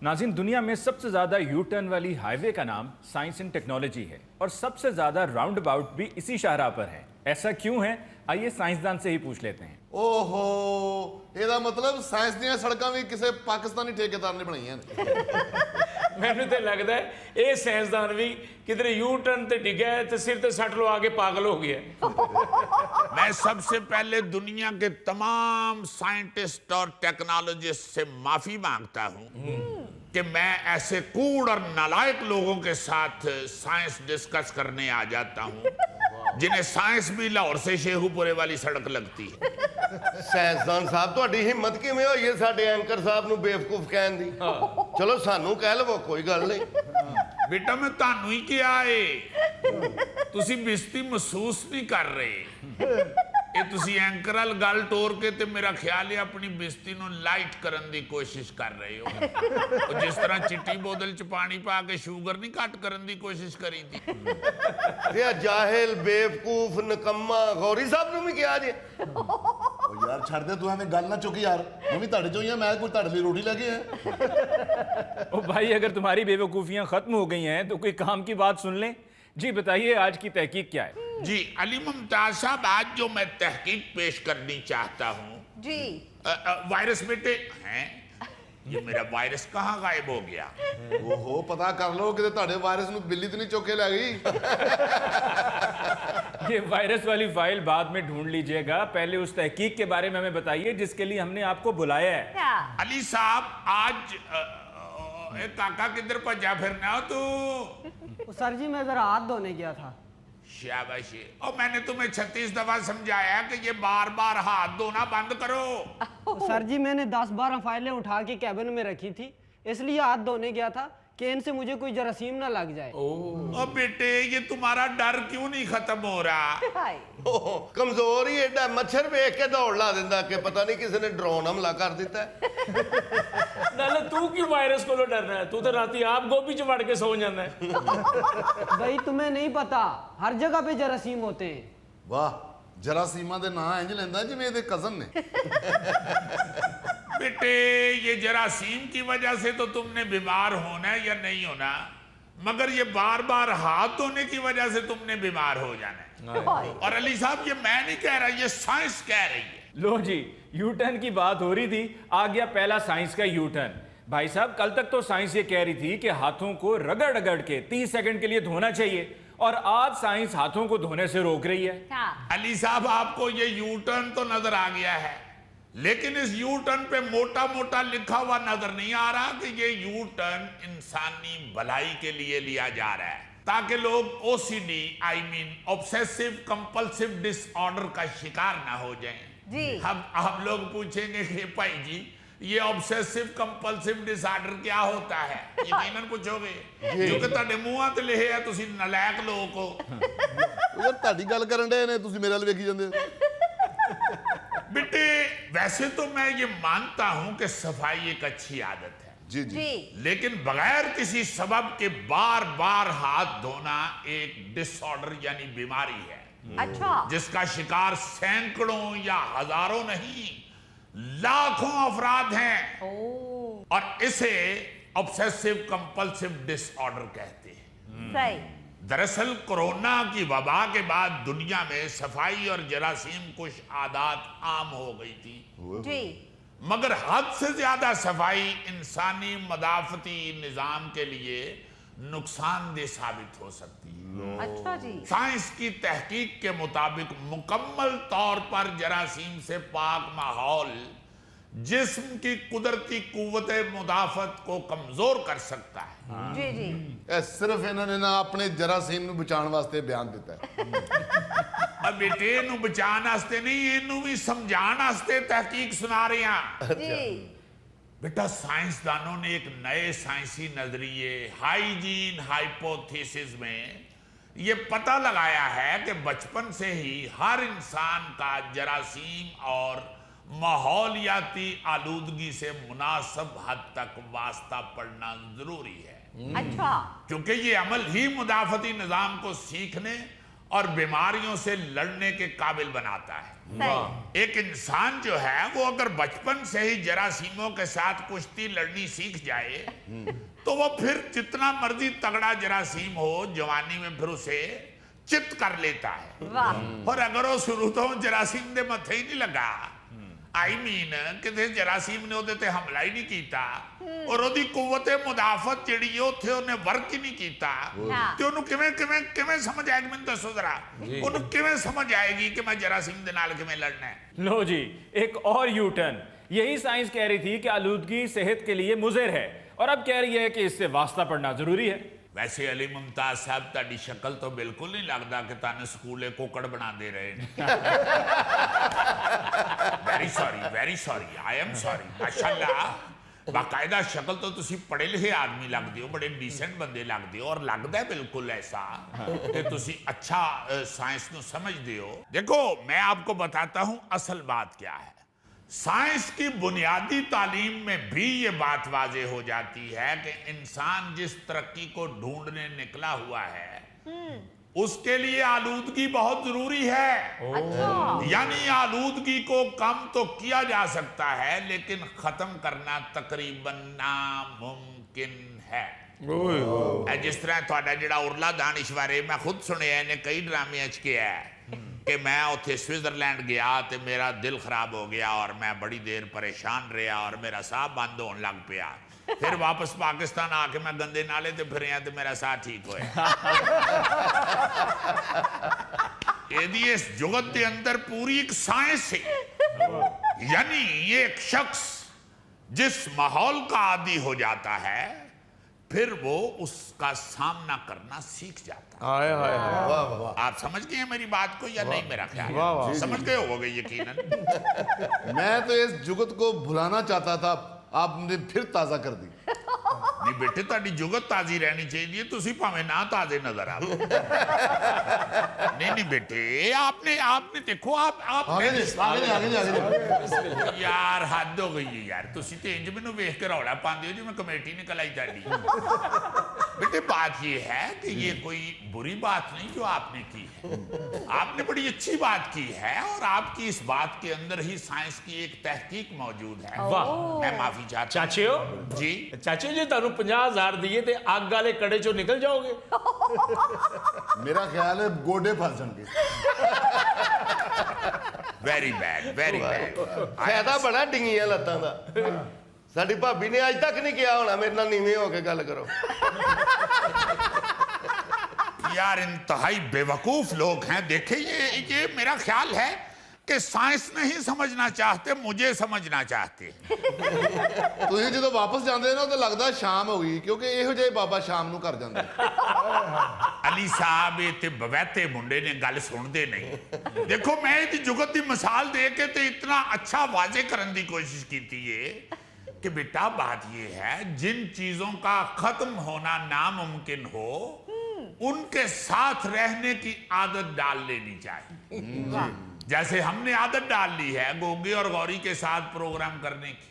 नाज़रीन, दुनिया में सबसे ज़्यादा यू टर्न वाली हाईवे का नाम साइंस एंड टेक्नोलॉजी है और सबसे ज़्यादा राउंड अबाउट भी इसी शाहराह पर है। ऐसा क्यों है, आइए साइंसदान से ही पूछ लेते हैं। ओहो, ਇਹਦਾ मतलब ਸਾਇੰਸ ਦੀਆਂ ਸੜਕਾਂ ਵੀ ਕਿਸੇ ਪਾਕਿਸਤਾਨੀ ਠੇਕੇਦਾਰ ਨੇ ਬਣਾਈਆਂ ਨੇ। ਮੈਨੂੰ ਤੇ ਲੱਗਦਾ ਹੈ ਇਹ ਸਾਇੰਸਦਾਨ ਵੀ ਕਿਧਰੇ ਯੂ ਟਰਨ ਤੇ ਡਿੱਗਿਆ ਹੈ ਤੇ ਸਿਰ ਤੇ ਸੱਟ ਲਵਾ ਕੇ ਪਾਗਲ ਹੋ ਗਿਆ। मैं सबसे पहले दुनिया के तमाम साइंटिस्ट और टेक्नोलॉजिस्ट से माफी मांगता हूं कि मैं ऐसे कूड़ और नालायक लोगों के साथ साइंस डिस्कस करने आ जाता हूं जिन्हें साइंस भी लाहौर से शेखुपुरे वाली सड़क लगती है। ਸਾਇੰਸਦਾਨ ਸਾਹਿਬ, ਤੁਹਾਡੀ ਹਿੰਮਤ ਕਿਵੇਂ ਹੋਈ ਹੈ ਸਾਡੇ ਐਂਕਰ ਸਾਹਿਬ ਨੂੰ ਬੇਵਕੂਫ ਕਹਿਣ ਦੀ? ਚਲੋ ਸਾਨੂੰ ਕਹਿ ਲਵੋ, ਕੋਈ ਗੱਲ ਨਹੀਂ। बेटा मैं ਤੁਹਾਨੂੰ ਹੀ ਕਿਹਾ ਏ, ਤੁਸੀਂ ਬੇਇੱਜ਼ਤੀ ਮਹਿਸੂਸ ਨਹੀਂ ਕਰ ਰਹੇ। ਇਹ ਤੁਸੀਂ ਐਂਕਰ ਵਾਲ ਗੱਲ ਟੋਰ ਕੇ ਤੇ ਮੇਰਾ ਖਿਆਲ ਹੈ ਆਪਣੀ ਬੇਇੱਜ਼ਤੀ ਨੂੰ ਲਾਈਟ ਕਰਨ ਦੀ ਕੋਸ਼ਿਸ਼ ਕਰ ਰਹੇ ਹੋ। ਉਹ ਜਿਸ ਤਰ੍ਹਾਂ ਚਿੱਟੀ ਬੋਤਲ 'ਚ ਪਾਣੀ ਪਾ ਕੇ ਸ਼ੂਗਰ ਨਹੀਂ ਘੱਟ ਕਰਨ ਦੀ ਕੋਸ਼ਿਸ਼ ਕਰੀਦੀ। ਇਹ ਜਾਹਿਲ, ਬੇਵਕੂਫ, ਨਕੰਮਾ ਗੌਰੀ ਸਾਹਿਬ ਨੂੰ ਵੀ ਕਿਹਾ ਜੇ। ਉਹ ਯਾਰ ਛੱਡ ਦੇ ਤੂੰ, ਐਵੇਂ ਗੱਲ ਨਾ ਚੁੱਕ ਯਾਰ। ਮੈਂ ਵੀ ਤੁਹਾਡੇ ਚੋਂ ਹੀ ਆ, ਮੈਂ ਕੋਈ ਤੁਹਾਡੇ ਲਈ ਰੋਟੀ ਲੈ ਕੇ ਆਇਆ। ओ भाई, अगर तुम्हारी बेवकूफ़ियाँ ख़त्म हो गई हैं तो कोई काम की बात सुन लें। जी बताइए, आज की तहकीक क्या है? जी अली मुमताज साहब, आज जो मैं तहकीक पेश करनी चाहता हूँ जी वायरस बेटे हैं, ये मेरा वायरस कहाँ गायब हो गया? ਓਹੋ, ਪਤਾ ਕਰ ਲਓ ਕਿਤੇ ਤੁਹਾਡੇ ਵਾਇਰਸ ਨੂੰ ਬਿੱਲੀ ਤੇ ਨਹੀਂ ਚੁੱਕ ਕੇ ਲੈ ਗਈ। ये वायरस वाली फाइल बाद में ढूंढ लीजिएगा, पहले उस तहकीक के बारे में हमें बताइए जिसके लिए हमने आपको बुलाया है। क्या? अली साहब, आज काका किधर भजा फिरना हो तू? सर जी, मैं जरा हाथ धोने गया था। शाबाशी। और मैंने तुम्हें 36 दफा समझाया कि ये बार बार हाथ धोना बंद करो। सर जी, मैंने 10-12 फाइलें उठा के कैबिन में रखी थी, इसलिए हाथ धोने गया था कि इनसे मुझे कोई जरासीम ना लग जाए। ओ बेटे, ये तुम्हारा डर क्यों नहीं खत्म हो रहा? हाय ਓਹੋ, ਕਮਜ਼ੋਰ ਹੀ ਐਡਾ, ਮੱਛਰ ਵੇਖ ਕੇ ਦੌੜ ਲਾ ਦਿੰਦਾ ਕਿ ਪਤਾ ਨਹੀਂ ਕਿਸੇ ਨੇ ਡਰੋਨ ਹਮਲਾ ਕਰ ਦਿੱਤਾ ਹੈ। ਨਾਲੇ ਤੂੰ ਕਿਉਂ ਵਾਇਰਸ ਕੋਲੋਂ ਡਰਨਾ ਹੈ? ਤੂੰ ਤਾਂ ਰਾਤੀ ਆਪ ਗੋਭੀ ਚ ਵੜ ਕੇ ਸੌ ਜਾਂਦਾ ਹੈ। भाई, तुम्हें नहीं पता, हर जगह पे जरासीम होते हैं। ਵਾਹ, ਜਰਾਸੀਮਾਂ ਦੇ ਨਾਂ ਇੰਜ ਲੈਂਦਾ ਜਿਵੇਂ ਇਹਦੇ ਕਜ਼ਨ ਨੇ। बेटे, ये जरासीम की वजह से तो तुमने बीमार होना है या नहीं होना, मगर ये बार बार हाथ धोने की वजह से तुमने बीमार हो जाना है। और अली साहब, ये मैं नहीं कह रहा, ये साइंस कह रही है। लो जी, यू टर्न की बात हो रही थी, आ गया पहला साइंस का यू टर्न। भाई साहब, कल तक तो साइंस ये कह रही थी कि हाथों को रगड़ रगड़ के 30 सेकंड के लिए धोना चाहिए, और आज साइंस हाथों को धोने से रोक रही है। क्या? अली साहब, आपको ये यू टर्न तो नजर आ गया है, लेकिन इस यू टर्न पे मोटा मोटा लिखा हुआ नजर नहीं आ रहा कि ये यू टर्न इंसानी भलाई के लिए लिया जा रहा है, ताकि लोग OCD I mean obsessive compulsive disorder का शिकार ना हो जाएं। जी हम लोग पूछेंगे कि भाई जी, ये ऑब्सेसिव कंपल्सिव डिसऑर्डर क्या होता है? यकीनन पूछोगे, जो कि ਤੁਹਾਡੇ ਮੂੰਹਾਂ ਤੇ ਲਿਖਿਆ ਹੈ, ਤੁਸੀਂ ਨਲਾਇਕ ਲੋਕ ਹੋ। ਯਾਰ ਤੁਹਾਡੀ ਗੱਲ ਕਰਨ ਦੇ ਨੇ, ਤੁਸੀਂ ਮੇਰੇ ਵੱਲ ਵੇਖੀ ਜਾਂਦੇ ਹੋ। बेटे, वैसे तो मैं ये मानता हूं कि सफाई एक अच्छी आदत है, जी जी। जी लेकिन बगैर किसी सबब के बार बार हाथ धोना एक डिसऑर्डर यानी बीमारी है, अच्छा जिसका शिकार सैकड़ों या हजारों नहीं, लाखों अफराद हैं, और इसे ऑब्सेसिव कंपल्सिव डिसऑर्डर कहते हैं। सही दरअसल कोरोना की वबा के बाद दुनिया में सफाई और जरासीम कुछ आदात आम हो गई थी, जी मगर हद से ज्यादा सफाई इंसानी मदाफती निजाम के लिए नुकसानदेह साबित हो सकती है। अच्छा जी साइंस की तहकीक के मुताबिक मुकम्मल तौर पर जरासीम से पाक माहौल जिस्म की कुदरती कुव्वत मुदाफत को कमजोर कर सकता है। जी जी ਇਹ ਸਿਰਫ ਇਹਨਾਂ ਨੇ ਨਾ ਆਪਣੇ ਜਰਾਸੀਮ ਨੂੰ ਬਚਾਉਣ ਵਾਸਤੇ ਬਿਆਨ ਦਿੱਤਾ ਹੈ। अब बेटे नू बचाने वास्ते नहीं, इनू भी समझाने वास्ते तहकीक सुना रहे हैं। जी बेटा, साइंसदानों ने एक नए साइंसी नजरिए हाइजीन हाइपोथेसिस में ये पता लगाया है कि बचपन से ही हर इंसान का जरासीम और माहौलियाती आलूदगी से मुनासिब हद तक वास्ता पड़ना जरूरी है, अच्छा क्योंकि ये अमल ही मुदाफती निजाम को सीखने और बीमारियों से लड़ने के काबिल बनाता है। सही। एक इंसान जो है वो अगर बचपन से ही जरासीमों के साथ कुश्ती लड़नी सीख जाए तो वो फिर जितना मर्जी तगड़ा जरासीम हो जवानी में फिर उसे चित कर लेता है। वाह। और अगर वो शुरू तो जरासीम दे मथे ही नहीं लगा, आई मीन किसी जरासीम ने ਉਹਦੇ ਤੇ ਹਮਲਾ ਹੀ ਨਹੀਂ ਕੀਤਾ ਔਰ ਉਹਦੀ ਕੁਵਤ ਮੁਦਾਫਤ ਜਿਹੜੀ ਉੱਥੇ ਉਹਨੇ ਵਰਕ ਹੀ ਨਹੀਂ ਕੀਤਾ ਤੇ ਉਹਨੂੰ ਕਿਵੇਂ ਸਮਝ ਆਏਗੀ? ਮੈਨੂੰ ਦੱਸੋ ਜ਼ਰਾ, ਉਹਨੂੰ ਕਿਵੇਂ ਸਮਝ ਆਏਗੀ ਕਿ ਮੈਂ ਜਰਾਸੀਮ ਦੇ ਨਾਲ ਕਿਵੇਂ ਲੜਨਾ ਹੈ? लो जी, एक और यू टर्न। यही साइंस कह रही थी कि आलूदगी सेहत के लिए मुज़िर है और अब कह रही है कि इससे वास्ता पढ़ना जरूरी है। वैसे अली मुमताज साहब ਤੁਹਾਡੀ ਸ਼ਕਲ तो बिल्कुल नहीं लगता कि ਤੁਹਾਨੂੰ ਸਕੂਲੇ ਕੋਕੜ ਬਣਾ ਦੇ ਰਹੇ ਨੇ। Very sorry I am sorry. ਮਾਸ਼ਾਅੱਲਾ ਬਾਕਾਇਦਾ ਸ਼ਕਲ ਤੋਂ ਤੁਸੀਂ ਪੜ੍ਹੇ ਲਿਖੇ ਆਦਮੀ ਲੱਗਦੇ ਹੋ, ਬੜੇ ਡੀਸੈਂਟ ਬੰਦੇ ਲੱਗਦੇ ਹੋ ਔਰ ਲੱਗਦਾ ਬਿल्कुल ऐसा कि ਤੁਸੀਂ अच्छा साइंस ਨੂੰ समझते हो। देखो मैं आपको बताता हूं असल बात क्या है। साइंस की बुनियादी तालीम में भी ये बात वाजे हो जाती है कि इंसान जिस तरक्की को ढूंढने निकला हुआ है उसके लिए आलूदगी बहुत जरूरी है। यानी आलूदगी को कम तो किया जा सकता है लेकिन खत्म करना तकरीबन नामुमकिन है। जिस तरह ਤੁਹਾਡਾ ਜਿਹੜਾ ਉਰਲਾ ਦਾनिश ਬਾਰੇ मैं खुद सुनिया ने कई ड्रामे किया है कि मैं उत्थे स्विट्जरलैंड गया तो मेरा दिल खराब हो गया और मैं बड़ी देर परेशान रहा और मेरा साह बंद होने लग पिया। फिर वापस पाकिस्तान आके मैं गंदे नाले ते फिरिया तो मेरा साह ठीक होया। यदि इस जुगत के अंदर पूरी एक साइंस है। यानी ये एक शख्स जिस माहौल का आदी हो जाता है फिर वो उसका सामना करना सीख जाता है। हाय हाय हाय। आप समझ गए हैं मेरी बात को या नहीं? मेरा ख्याल है समझ गए होगे यकीनन। मैं तो इस जुगत को भुलाना चाहता था, आपने फिर ताज़ा कर दी। नहीं बेटे ਤੁਹਾਡੀ जुगत ताजी रहनी चाहिए, तुसी भावे ना ताजे नजर आओ। नहीं बेटे आपने देखो आप आगे जी। यार हद हो गई है यार, तुसी ते इंज मैनू वेख के रौला पांदे हो जिवें कमेटी निकल आई ताडी। बेटे बात ये है कि ये कोई बुरी बात नहीं जो आपने की है, आपने बड़ी अच्छी बात की है और आपकी इस बात के अंदर ही साइंस की एक तहकीक मौजूद है। वाह। मैं माफी चाहता हूं। ਚਾਚਿਓ जी ਚਾਚੇ ਜੀ ਤੁਹਾਨੂੰ 50,000 ਦੀਏ ਤੇ ਅੱਗ ਵਾਲੇ ਕੜੇ ਚੋਂ ਨਿਕਲ ਜਾਓਗੇ। मेरा ख्याल है गोडे फंस जाएंगे। Very bad. ਫਾਇਦਾ ਬੜਾ ਡਿੰਗੀਆਂ ਲੱਤਾਂ ਦਾ। ਸਾਡੀ ਭਾਬੀ ਨੇ ਅੱਜ ਤੱਕ ਨਹੀਂ ਕਿਹਾ ਹੋਣਾ ਮੇਰੇ ਨਾਲ ਨੀਵੇਂ ਹੋ ਕੇ ਗੱਲ ਕਰੋ। यार इंतहाई बेवकूफ लोग हैं। देखिए ये मेरा ख्याल है कि साइंस नहीं समझना चाहते, मुझे समझना चाहते। ਤੁਸੀਂ ਜਦੋਂ ਵਾਪਸ ਜਾਂਦੇ ਨਾ ਤਾਂ ਲੱਗਦਾ ਸ਼ਾਮ ਹੋ ਗਈ ਕਿਉਂਕਿ ਇਹੋ ਜਿਹੇ ਬਾਬਾ ਸ਼ਾਮ ਨੂੰ ਘਰ ਜਾਂਦੇ। अली साहब ये ते बवैते मुंडे ने गल सुनते नहीं। देखो मैं इहदी जुगत की मिसाल दे के ते इतना अच्छा वाजे करने की कोशिश की है कि बेटा बात ये है जिन चीजों का खत्म होना नामुमकिन हो उनके साथ रहने की आदत डाल लेनी चाहिए। जैसे हमने आदत डाल ली है गोगे और गौरी के साथ प्रोग्राम करने की।